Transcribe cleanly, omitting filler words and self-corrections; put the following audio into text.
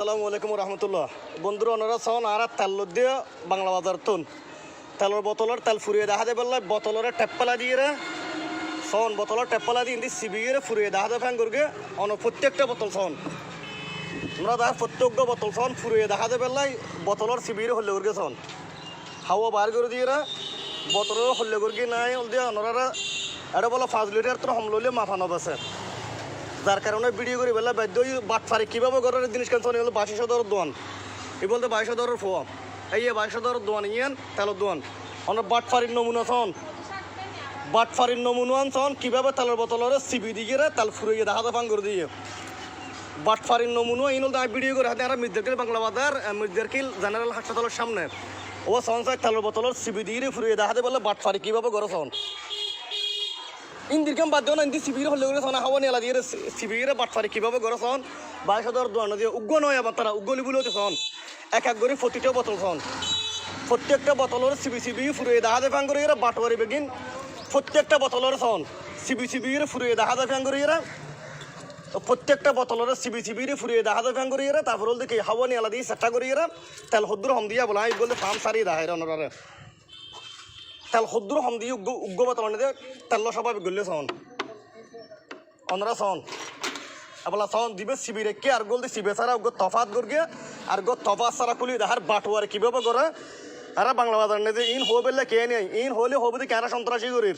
আসসালামু আলাইকুম রহমতুল্লাহ। বন্ধুরা ওনারা সন আর তেল দিয়ে বাংলা বাজার তুন তেলের বোতলের তেল ফুরিয়ে দেখা দেবে বোতলের টেপ্পালা দিয়ে সন বোতলের টেপ্পালা দিয়ে ইন্দি সিবিয়ে ফুরিয়ে দেখা দেবে ফ্যাঙ্গুরকে প্রত্যেকটা বোতল সন ওনারা দেখা প্রত্যেকটা বোতল সন ফুরিয়ে দেখা দেবে বোতলের সিবিয়ে হল্লে করকে সন হাওয়া বার করে দিয়ে বোতলের হল্লে করকে নাই দিয়ে ওনারা এটা বলো 5 লিটার তো হমলে মাফানো আছে যার কারণে ভিডিও করে বেলা বাধ্য বাটফারি কীভাবে ঘরের জিনিস কেন হলো 22,000 দোয়ান এই বলতে 22,000 ফোয়া এই 22,000 দোয়ান ইয়েন তেলের দোয়ান অনেক বাটফারির নমুনা সন বাটফারির নমুনা সন কীভাবে তেলের বোতলের সিবি দিয়ে তেল ফুরিয়ে দেখা দাফান করে দিয়ে বাটফারির নমুনা এই নল ভিডিও করে হাতে আর মির্জারকিল বাংলা বাজার মির্জারকিল জেনারেল হাসপাতালের সামনে ও সন সাই তেলের বোতলের সিবি দিয়ে ফুরিয়ে দেখাতে বলে বাটফারি কীভাবে ঘরে সন ইন্দিরকাম বাদ না ইন্দি সিবির হলে করে হাওয়া নেলা দিয়ে সিবির বাটফারি কীভাবে গড়ে সন 22,000 দোয়ানো দিয়ে উগ্র নয় আবার তারা উগ্গলি বলে সন এক করে প্রতিটা বোতল সন প্রত্যেকটা বোতলের সিবি ফুরিয়ে দেখা দেফাং করে বাটওয়ারি বেগিন প্রত্যেকটা বোতলের সন সিবি ফুরিয়ে দেখা দেফাং করে প্রত্যেকটা বোতলের সিবি ফুরিয়ে দেখা দেফাং করে তারপর দেখি হাওয়া নেলা দিয়ে চেষ্টা করে তেল হদ্দুর হম দিয়া বলা বলতে ফার্ম সারি দেখা অনরারে তেল হদ্দুর হম দিয়ে উগ্র বোতল দিয়ে তেল সবাই গলে সন অনরা সন আবলা সন দিবে সিবি রেখে আর গোল সিবে সারা উগ্র তফাত করগে আর গো তফাত সারা খুলি দেখার বাটুয়ার কীভাবে করে আর বাংলা বাজার নেই ইন হো বেললে কে নেই ইন হলে হবি কেনা সন্ত্রাসী করির